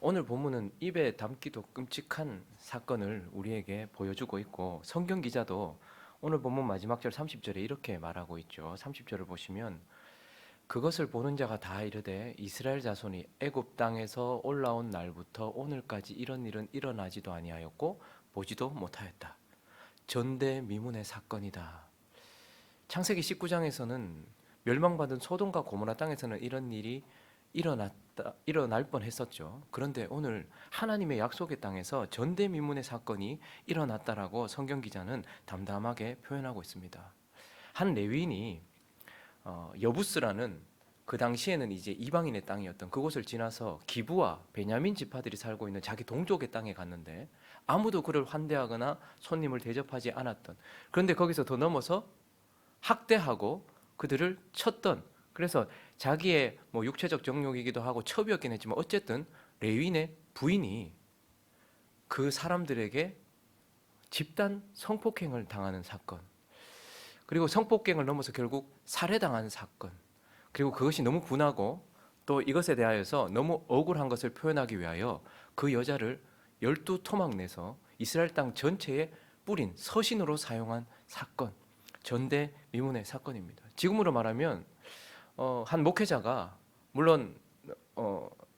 오늘 본문은 입에 담기도 끔찍한 사건을 우리에게 보여주고 있고, 성경 기자도 오늘 본문 마지막 절 30절에 이렇게 말하고 있죠. 30절을 보시면 그것을 보는 자가 다 이르되 이스라엘 자손이 애굽 땅에서 올라온 날부터 오늘까지 이런 일은 일어나지도 아니하였고 보지도 못하였다. 전대미문의 사건이다. 창세기 19장에서는 멸망받은 소돔과 고모라 땅에서는 이런 일이 일어날 뻔했었죠. 그런데 오늘 하나님의 약속의 땅에서 전대미문의 사건이 일어났다라고 성경 기자는 담담하게 표현하고 있습니다. 한 레위인이 여부스라는, 그 당시에는 이제 이방인의 땅이었던 그곳을 지나서 기브와 베냐민 지파들이 살고 있는 자기 동족의 땅에 갔는데 아무도 그를 환대하거나 손님을 대접하지 않았던, 그런데 거기서 더 넘어서 학대하고 그들을 쳤던, 그래서 자기의 육체적 정욕이기도 하고 첩이었긴 했지만 어쨌든 레위인의 부인이 그 사람들에게 집단 성폭행을 당하는 사건, 그리고 성폭행을 넘어서 결국 살해당하는 사건, 그리고 그것이 너무 분하고 또 이것에 대하여서 너무 억울한 것을 표현하기 위하여 그 여자를 12토막 내서 이스라엘 땅 전체에 뿌린 서신으로 사용한 사건, 전대미문의 사건입니다. 지금으로 말하면 한 목회자가 물론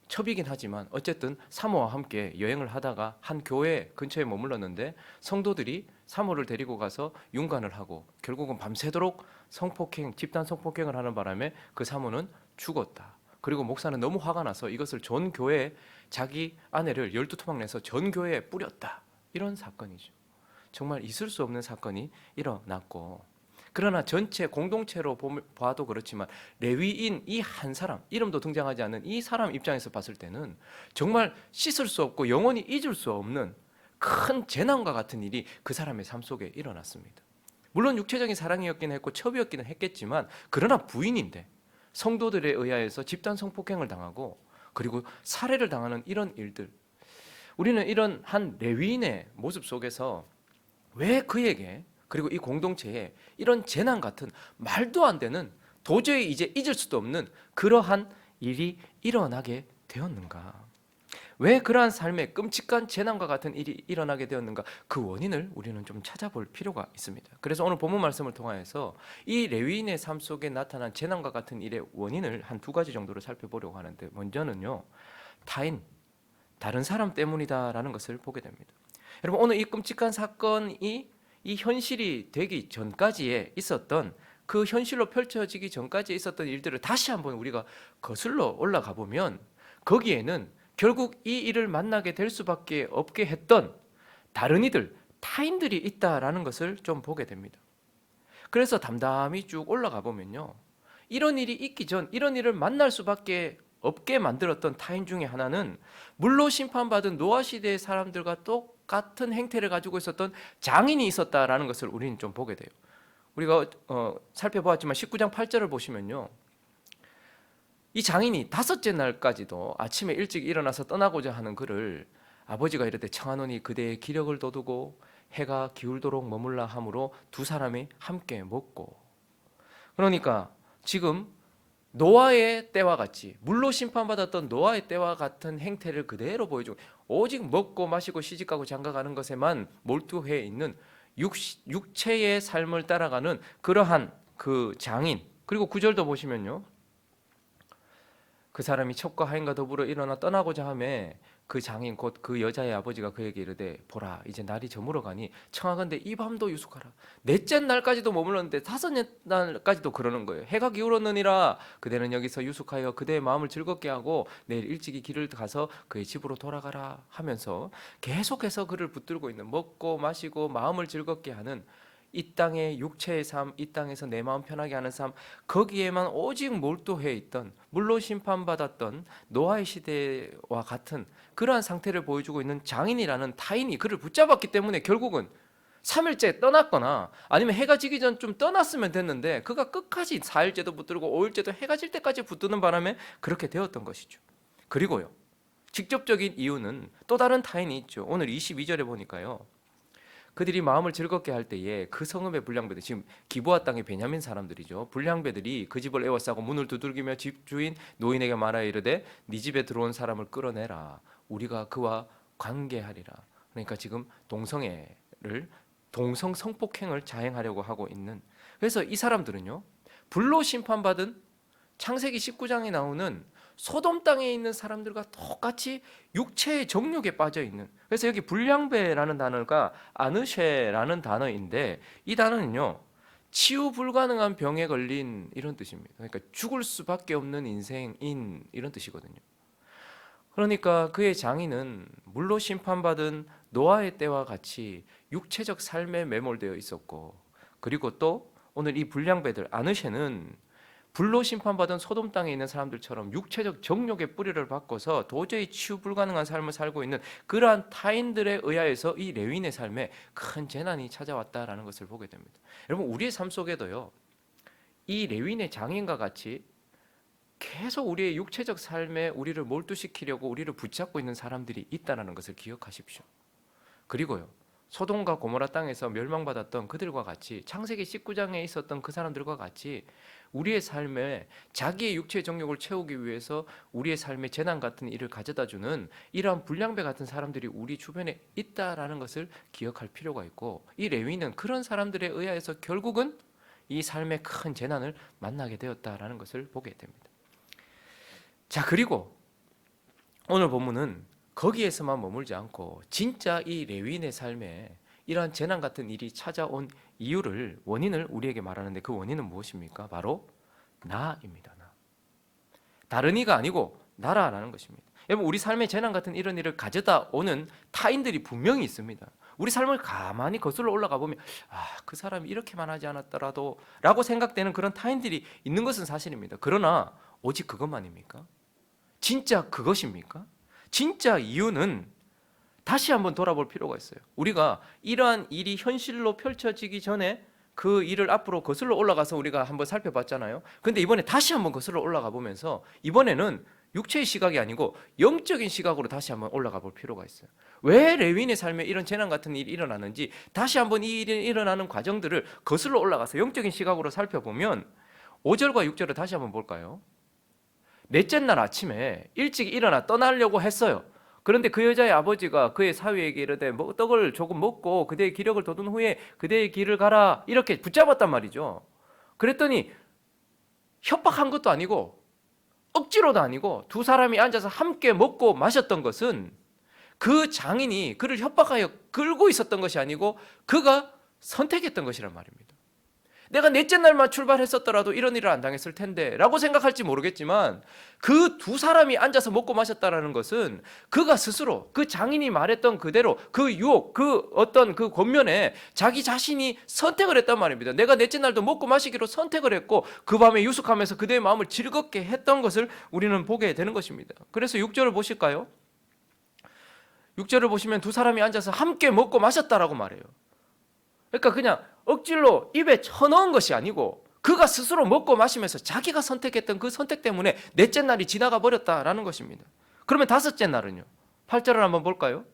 첩이긴 하지만 어쨌든 사모와 함께 여행을 하다가 한 교회 근처에 머물렀는데 성도들이 사모를 데리고 가서 윤관을 하고 결국은 밤새도록 집단 성폭행을 하는 바람에 그 사모는 죽었다. 그리고 목사는 너무 화가 나서 이것을 전 교회에 자기 아내를 12토막 내서 전 교회에 뿌렸다. 이런 사건이죠. 정말 있을 수 없는 사건이 일어났고, 그러나 전체 공동체로 봐도 그렇지만 레위인 이 한 사람, 이름도 등장하지 않는 이 사람 입장에서 봤을 때는 정말 씻을 수 없고 영원히 잊을 수 없는 큰 재난과 같은 일이 그 사람의 삶 속에 일어났습니다. 물론 육체적인 사랑이었긴 했고 첩이었기는 했겠지만, 그러나 부인인데 성도들에 의하여서 집단 성폭행을 당하고 그리고 살해를 당하는 이런 일들, 우리는 이런 한 레위인의 모습 속에서 왜 그에게, 그리고 이 공동체에 이런 재난 같은 말도 안 되는, 도저히 이제 잊을 수도 없는 그러한 일이 일어나게 되었는가? 왜 그러한 삶에 끔찍한 재난과 같은 일이 일어나게 되었는가? 그 원인을 우리는 좀 찾아볼 필요가 있습니다. 그래서 오늘 본문 말씀을 통하여서 이 레위인의 삶 속에 나타난 재난과 같은 일의 원인을 한 두 가지 정도로 살펴보려고 하는데, 먼저는요, 타인, 다른 사람 때문이다라는 것을 보게 됩니다. 여러분, 오늘 이 끔찍한 사건이 이 현실이 되기 전까지에 있었던, 그 현실로 펼쳐지기 전까지 있었던 일들을 다시 한번 우리가 거슬러 올라가 보면 거기에는 결국 이 일을 만나게 될 수밖에 없게 했던 다른 이들, 타인들이 있다라는 것을 좀 보게 됩니다. 그래서 담담히 쭉 올라가 보면요, 이런 일이 있기 전, 이런 일을 만날 수밖에 없게 만들었던 타인 중에 하나는 물로 심판받은 노아 시대의 사람들과 똑같은 행태를 가지고 있었던 장인이 있었다라는 것을 우리는 좀 보게 돼요. 우리가 살펴보았지만 19장 8절을 보시면요, 이 장인이 다섯째 날까지도 아침에 일찍 일어나서 떠나고자 하는 그를 아버지가 이르되 청하노니 그대의 기력을 돋우고 해가 기울도록 머물라 함으로 두 사람이 함께 먹고, 그러니까 지금 노아의 때와 같이, 물로 심판받았던 노아의 때와 같은 행태를 그대로 보여주고 오직 먹고 마시고 시집가고 장가가는 것에만 몰두해 있는 육체의 삶을 따라가는 그러한 그 장인. 그리고 9절도 보시면요, 그 사람이 첩과 하인과 더불어 일어나 떠나고자 하매 그 장인 곧 그 여자의 아버지가 그에게 이르되 보라 이제 날이 저물어 가니 청하건대 이 밤도 유숙하라. 넷째 날까지도 머물렀는데 다섯째 날까지도 그러는 거예요. 해가 기울었느니라 그대는 여기서 유숙하여 그대의 마음을 즐겁게 하고 내일 일찍이 길을 가서 그의 집으로 돌아가라 하면서 계속해서 그를 붙들고 있는, 먹고 마시고 마음을 즐겁게 하는 이 땅의 육체의 삶, 이 땅에서 내 마음 편하게 하는 삶, 거기에만 오직 몰두해 있던, 물로 심판받았던 노아의 시대와 같은 그러한 상태를 보여주고 있는 장인이라는 타인이 그를 붙잡았기 때문에 결국은 3일째 떠났거나 아니면 해가 지기 전 좀 떠났으면 됐는데 그가 끝까지 4일째도 붙들고 5일째도 해가 질 때까지 붙드는 바람에 그렇게 되었던 것이죠. 그리고요, 직접적인 이유는 또 다른 타인이 있죠. 오늘 22절에 보니까요, 그들이 마음을 즐겁게 할 때에 그 성읍의 불량배들, 지금 기브아 땅의 베냐민 사람들이죠. 불량배들이 그 집을 에워싸고 문을 두들기며 집주인 노인에게 말하여 이르되 네 집에 들어온 사람을 끌어내라. 우리가 그와 관계하리라. 그러니까 지금 동성 성폭행을 자행하려고 하고 있는. 그래서 이 사람들은요, 불로 심판받은 창세기 19장에 나오는 소돔 땅에 있는 사람들과 똑같이 육체의 정욕에 빠져 있는. 그래서 여기 불량배라는 단어가 아느쉐라는 단어인데, 이 단어는요, 치유 불가능한 병에 걸린 이런 뜻입니다. 그러니까 죽을 수밖에 없는 인생인 이런 뜻이거든요. 그러니까 그의 장인은 물로 심판받은 노아의 때와 같이 육체적 삶에 매몰되어 있었고, 그리고 또 오늘 이 불량배들 아느쉐는 불로 심판받은 소돔 땅에 있는 사람들처럼 육체적 정욕의 뿌리를 바꿔서 도저히 치유 불가능한 삶을 살고 있는 그러한 타인들에 의하여서 이 레위인의 삶에 큰 재난이 찾아왔다라는 것을 보게 됩니다. 여러분, 우리의 삶 속에도요, 이 레위인의 장인과 같이 계속 우리의 육체적 삶에 우리를 몰두시키려고 우리를 붙잡고 있는 사람들이 있다는 것을 기억하십시오. 그리고요, 소돔과 고모라 땅에서 멸망받았던 그들과 같이 창세기 19장에 있었던 그 사람들과 같이 우리의 삶에 자기의 육체의 정욕을 채우기 위해서 우리의 삶에 재난 같은 일을 가져다주는 이러한 불량배 같은 사람들이 우리 주변에 있다라는 것을 기억할 필요가 있고, 이 레위는 그런 사람들에 의하여서 결국은 이 삶의 큰 재난을 만나게 되었다라는 것을 보게 됩니다. 자, 그리고 오늘 본문은 거기에서만 머물지 않고 진짜 이 레위인의 삶에 이러한 재난 같은 일이 찾아온 이유를, 원인을 우리에게 말하는데, 그 원인은 무엇입니까? 바로 나입니다. 나. 다른 이가 아니고 나라라는 것입니다. 여러분, 우리 삶에 재난 같은 이런 일을 가져다 오는 타인들이 분명히 있습니다. 우리 삶을 가만히 거슬러 올라가 보면 그 사람이 이렇게만 하지 않았더라도 라고 생각되는 그런 타인들이 있는 것은 사실입니다. 그러나 오직 그것만입니까? 진짜 그것입니까? 진짜 이유는 다시 한번 돌아볼 필요가 있어요. 우리가 이러한 일이 현실로 펼쳐지기 전에 그 일을 앞으로 거슬러 올라가서 우리가 한번 살펴봤잖아요. 근데 이번에 다시 한번 거슬러 올라가 보면서 이번에는 육체의 시각이 아니고 영적인 시각으로 다시 한번 올라가 볼 필요가 있어요. 왜 레위인의 삶에 이런 재난 같은 일이 일어나는지 다시 한번 이 일이 일어나는 과정들을 거슬러 올라가서 영적인 시각으로 살펴보면 5절과 6절을 다시 한번 볼까요? 넷째 날 아침에 일찍 일어나 떠나려고 했어요. 그런데 그 여자의 아버지가 그의 사위에게 이르되 떡을 조금 먹고 그대의 기력을 돋운 후에 그대의 길을 가라, 이렇게 붙잡았단 말이죠. 그랬더니 협박한 것도 아니고 억지로도 아니고 두 사람이 앉아서 함께 먹고 마셨던 것은 그 장인이 그를 협박하여 끌고 있었던 것이 아니고 그가 선택했던 것이란 말입니다. 내가 넷째 날만 출발했었더라도 이런 일을 안 당했을 텐데 라고 생각할지 모르겠지만, 그 두 사람이 앉아서 먹고 마셨다라는 것은 그가 스스로 그 장인이 말했던 그대로 그 유혹, 그 어떤 그 권면에 자기 자신이 선택을 했단 말입니다. 내가 넷째 날도 먹고 마시기로 선택을 했고 그 밤에 유숙하면서 그대의 마음을 즐겁게 했던 것을 우리는 보게 되는 것입니다. 그래서 6절을 보실까요? 6절을 보시면 두 사람이 앉아서 함께 먹고 마셨다라고 말해요. 그러니까 그냥 억지로 입에 쳐넣은 것이 아니고 그가 스스로 먹고 마시면서 자기가 선택했던 그 선택 때문에 넷째 날이 지나가 버렸다라는 것입니다. 그러면 다섯째 날은요? 8절을 한번 볼까요?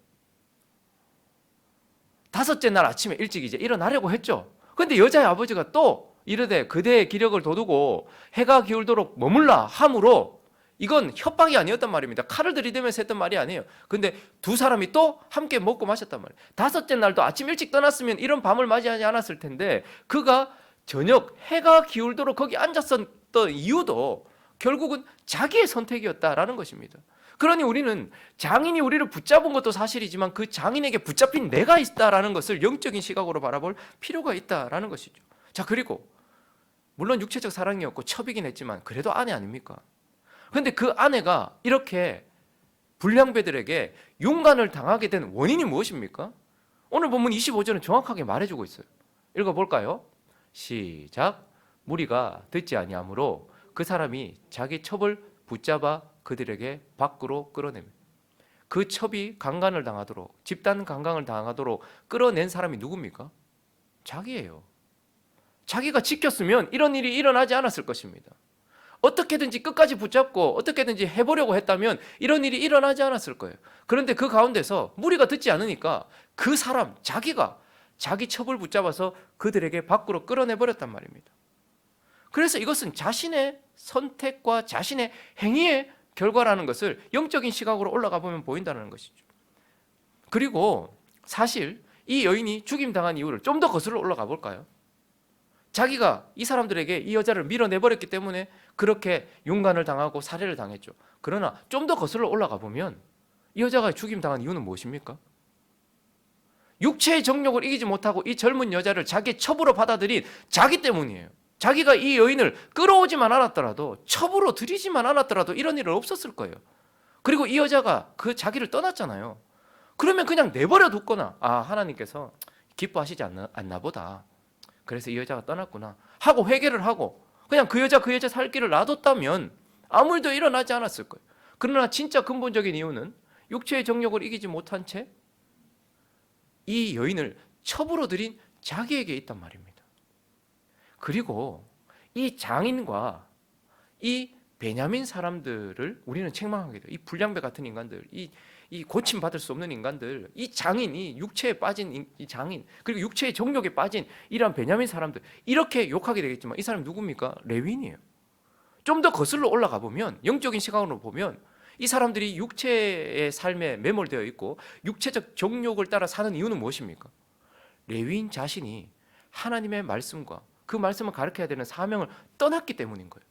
다섯째 날 아침에 일찍 이제 일어나려고 했죠. 그런데 여자의 아버지가 또 이르되 그대의 기력을 돋우고 해가 기울도록 머물라 함으로, 이건 협박이 아니었단 말입니다. 칼을 들이대면서 했던 말이 아니에요. 근데 두 사람이 또 함께 먹고 마셨단 말이에요. 다섯째 날도 아침 일찍 떠났으면 이런 밤을 맞이하지 않았을 텐데 그가 저녁 해가 기울도록 거기 앉았었던 이유도 결국은 자기의 선택이었다라는 것입니다. 그러니 우리는 장인이 우리를 붙잡은 것도 사실이지만 그 장인에게 붙잡힌 내가 있다라는 것을 영적인 시각으로 바라볼 필요가 있다라는 것이죠. 자, 그리고 물론 육체적 사랑이었고 첩이긴 했지만 그래도 아내 아닙니까? 그런데 그 아내가 이렇게 불량배들에게 윤관을 당하게 된 원인이 무엇입니까? 오늘 본문 25절은 정확하게 말해주고 있어요. 읽어볼까요? 시작. 무리가 듣지 아니하므로 그 사람이 자기 첩을 붙잡아 그들에게 밖으로 끌어냅니다. 그 첩이 강간을 당하도록, 집단 강간을 당하도록 끌어낸 사람이 누굽니까? 자기예요. 자기가 지켰으면 이런 일이 일어나지 않았을 것입니다. 어떻게든지 끝까지 붙잡고 어떻게든지 해보려고 했다면 이런 일이 일어나지 않았을 거예요. 그런데 그 가운데서 무리가 듣지 않으니까 그 사람, 자기가 자기 첩을 붙잡아서 그들에게 밖으로 끌어내버렸단 말입니다. 그래서 이것은 자신의 선택과 자신의 행위의 결과라는 것을 영적인 시각으로 올라가 보면 보인다는 것이죠. 그리고 사실 이 여인이 죽임당한 이유를 좀 더 거슬러 올라가 볼까요? 자기가 이 사람들에게 이 여자를 밀어내버렸기 때문에 그렇게 윤관을 당하고 살해를 당했죠. 그러나 좀 더 거슬러 올라가 보면 이 여자가 죽임당한 이유는 무엇입니까? 육체의 정욕을 이기지 못하고 이 젊은 여자를 자기의 첩으로 받아들인 자기 때문이에요. 자기가 이 여인을 끌어오지만 않았더라도, 첩으로 들이지만 않았더라도 이런 일은 없었을 거예요. 그리고 이 여자가 그 자기를 떠났잖아요. 그러면 그냥 내버려 뒀거나, 하나님께서 기뻐하시지 않나 보다, 그래서 이 여자가 떠났구나 하고 회개를 하고 그냥 그 여자 살 길을 놔뒀다면 아무 일도 일어나지 않았을 거예요. 그러나 진짜 근본적인 이유는 육체의 정욕을 이기지 못한 채 이 여인을 첩으로 들인 자기에게 있단 말입니다. 그리고 이 장인과 이 베냐민 사람들을 우리는 책망하게 돼요. 이 불량배 같은 인간들, 이 고침받을 수 없는 인간들, 이 장인, 이 육체에 빠진 이 장인, 그리고 육체의 정욕에 빠진 이러한 베냐민 사람들, 이렇게 욕하게 되겠지만 이 사람이 누굽니까? 레위인이에요. 좀 더 거슬러 올라가 보면, 영적인 시각으로 보면 이 사람들이 육체의 삶에 매몰되어 있고 육체적 정욕을 따라 사는 이유는 무엇입니까? 레위인 자신이 하나님의 말씀과 그 말씀을 가르쳐야 되는 사명을 떠났기 때문인 거예요.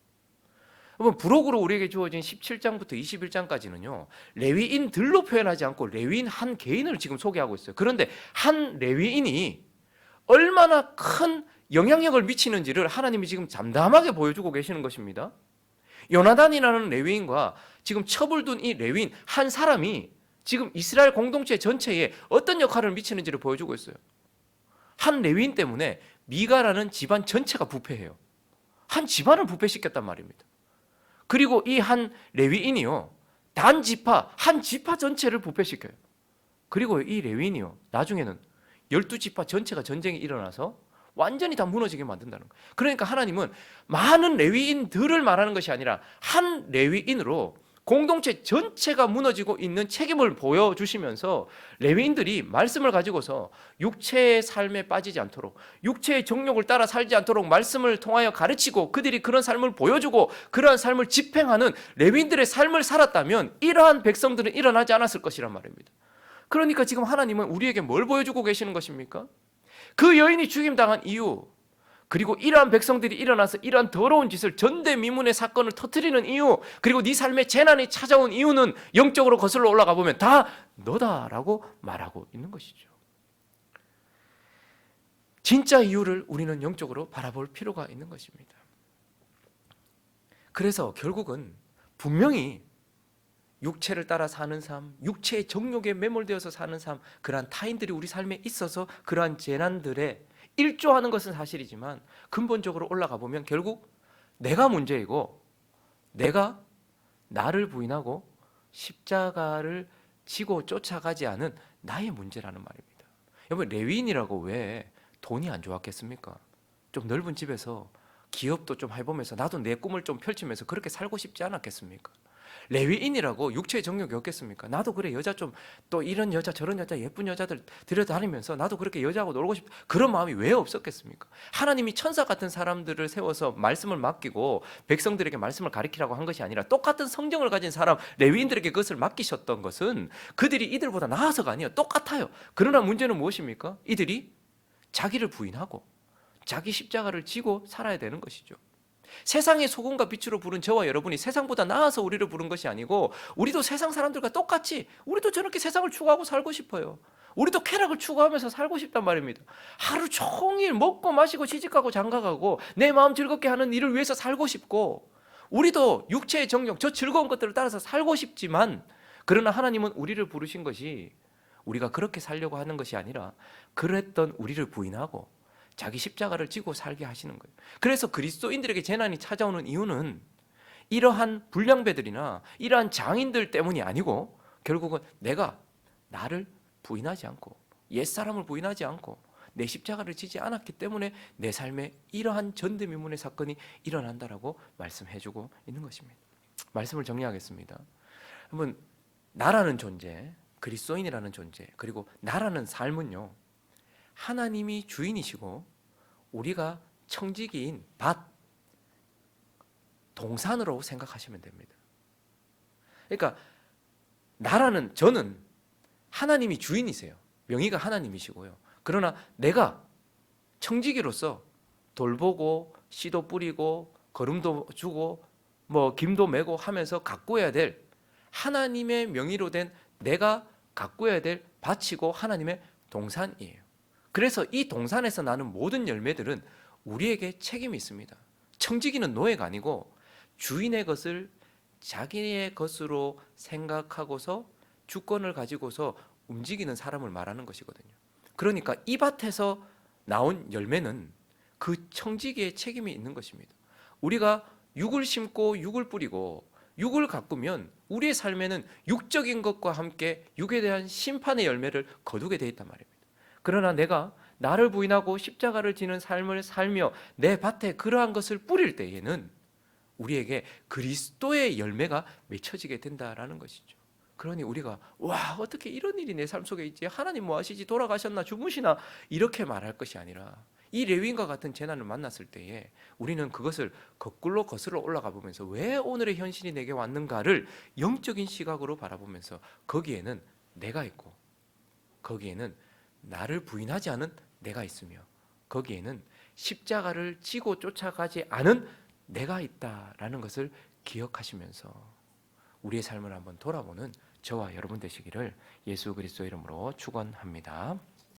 여러분, 부록으로 우리에게 주어진 17장부터 21장까지는요 레위인들로 표현하지 않고 레위인 한 개인을 지금 소개하고 있어요. 그런데 한 레위인이 얼마나 큰 영향력을 미치는지를 하나님이 지금 담담하게 보여주고 계시는 것입니다. 요나단이라는 레위인과 지금 첩을 둔 이 레위인 한 사람이 지금 이스라엘 공동체 전체에 어떤 역할을 미치는지를 보여주고 있어요. 한 레위인 때문에 미가라는 집안 전체가 부패해요. 한 집안을 부패시켰단 말입니다. 그리고 이 한 레위인이요 단 지파, 한 지파 전체를 부패시켜요. 그리고 이 레위인이요 나중에는 12지파 전체가 전쟁이 일어나서 완전히 다 무너지게 만든다는 거예요. 그러니까 하나님은 많은 레위인들을 말하는 것이 아니라 한 레위인으로 공동체 전체가 무너지고 있는 책임을 보여주시면서 레위인들이 말씀을 가지고서 육체의 삶에 빠지지 않도록, 육체의 정욕을 따라 살지 않도록 말씀을 통하여 가르치고 그들이 그런 삶을 보여주고 그러한 삶을 집행하는 레위인들의 삶을 살았다면 이러한 백성들은 일어나지 않았을 것이란 말입니다. 그러니까 지금 하나님은 우리에게 뭘 보여주고 계시는 것입니까? 그 여인이 죽임당한 이유, 그리고 이러한 백성들이 일어나서 이러한 더러운 짓을, 전대미문의 사건을 터뜨리는 이유, 그리고 네 삶에 재난이 찾아온 이유는 영적으로 거슬러 올라가 보면 다 너다라고 말하고 있는 것이죠. 진짜 이유를 우리는 영적으로 바라볼 필요가 있는 것입니다. 그래서 결국은 분명히 육체를 따라 사는 삶, 육체의 정욕에 매몰되어서 사는 삶, 그러한 타인들이 우리 삶에 있어서 그러한 재난들에 일조하는 것은 사실이지만 근본적으로 올라가 보면 결국 내가 문제이고 내가 나를 부인하고 십자가를 지고 쫓아가지 않은 나의 문제라는 말입니다. 여러분, 레위인이라고 왜 돈이 안 좋았겠습니까? 좀 넓은 집에서 기업도 좀 해보면서 나도 내 꿈을 좀 펼치면서 그렇게 살고 싶지 않았겠습니까? 레위인이라고 육체의 정욕이 없겠습니까? 나도 그래, 여자 좀, 또 이런 여자 저런 여자 예쁜 여자들 들여다니면서 나도 그렇게 여자하고 놀고 싶, 그런 마음이 왜 없었겠습니까? 하나님이 천사 같은 사람들을 세워서 말씀을 맡기고 백성들에게 말씀을 가르치라고 한 것이 아니라 똑같은 성경을 가진 사람 레위인들에게 그것을 맡기셨던 것은 그들이 이들보다 나아서가 아니에요. 똑같아요. 그러나 문제는 무엇입니까? 이들이 자기를 부인하고 자기 십자가를 지고 살아야 되는 것이죠. 세상의 소금과 빛으로 부른 저와 여러분이 세상보다 나아서 우리를 부른 것이 아니고, 우리도 세상 사람들과 똑같이 우리도 저렇게 세상을 추구하고 살고 싶어요. 우리도 쾌락을 추구하면서 살고 싶단 말입니다. 하루 종일 먹고 마시고 시집가고 장가가고 내 마음 즐겁게 하는 일을 위해서 살고 싶고, 우리도 육체의 정욕, 저 즐거운 것들을 따라서 살고 싶지만, 그러나 하나님은 우리를 부르신 것이 우리가 그렇게 살려고 하는 것이 아니라 그랬던 우리를 부인하고 자기 십자가를 지고 살게 하시는 거예요. 그래서 그리스도인들에게 재난이 찾아오는 이유는 이러한 불량배들이나 이러한 장인들 때문이 아니고 결국은 내가 나를 부인하지 않고 옛사람을 부인하지 않고 내 십자가를 지지 않았기 때문에 내 삶에 이러한 전대미문의 사건이 일어난다라고 말씀해주고 있는 것입니다. 말씀을 정리하겠습니다. 여러분, 나라는 존재, 그리스도인이라는 존재, 그리고 나라는 삶은요 하나님이 주인이시고 우리가 청지기인 밭, 동산으로 생각하시면 됩니다. 그러니까 나라는, 저는 하나님이 주인이세요. 명의가 하나님이시고요. 그러나 내가 청지기로서 돌보고 씨도 뿌리고 거름도 주고 뭐 김도 메고 하면서 가꾸어야 될, 하나님의 명의로 된 내가 가꾸어야 될 밭이고 하나님의 동산이에요. 그래서 이 동산에서 나는 모든 열매들은 우리에게 책임이 있습니다. 청지기는 노예가 아니고 주인의 것을 자기의 것으로 생각하고서 주권을 가지고서 움직이는 사람을 말하는 것이거든요. 그러니까 이 밭에서 나온 열매는 그 청지기의 책임이 있는 것입니다. 우리가 육을 심고 육을 뿌리고 육을 가꾸면 우리의 삶에는 육적인 것과 함께 육에 대한 심판의 열매를 거두게 돼 있단 말입니다. 그러나 내가 나를 부인하고 십자가를 지는 삶을 살며 내 밭에 그러한 것을 뿌릴 때에는 우리에게 그리스도의 열매가 맺혀지게 된다라는 것이죠. 그러니 우리가 와, 어떻게 이런 일이 내 삶 속에 있지? 하나님 뭐 하시지? 돌아가셨나? 주무시나? 이렇게 말할 것이 아니라 이 레위인과 같은 재난을 만났을 때에 우리는 그것을 거꾸로 거슬러 올라가 보면서 왜 오늘의 현실이 내게 왔는가를 영적인 시각으로 바라보면서 거기에는 내가 있고 거기에는 나를 부인하지 않은 내가 있으며 거기에는 십자가를 지고 쫓아가지 않은 내가 있다라는 것을 기억하시면서 우리의 삶을 한번 돌아보는 저와 여러분 되시기를 예수 그리스도 이름으로 축원합니다.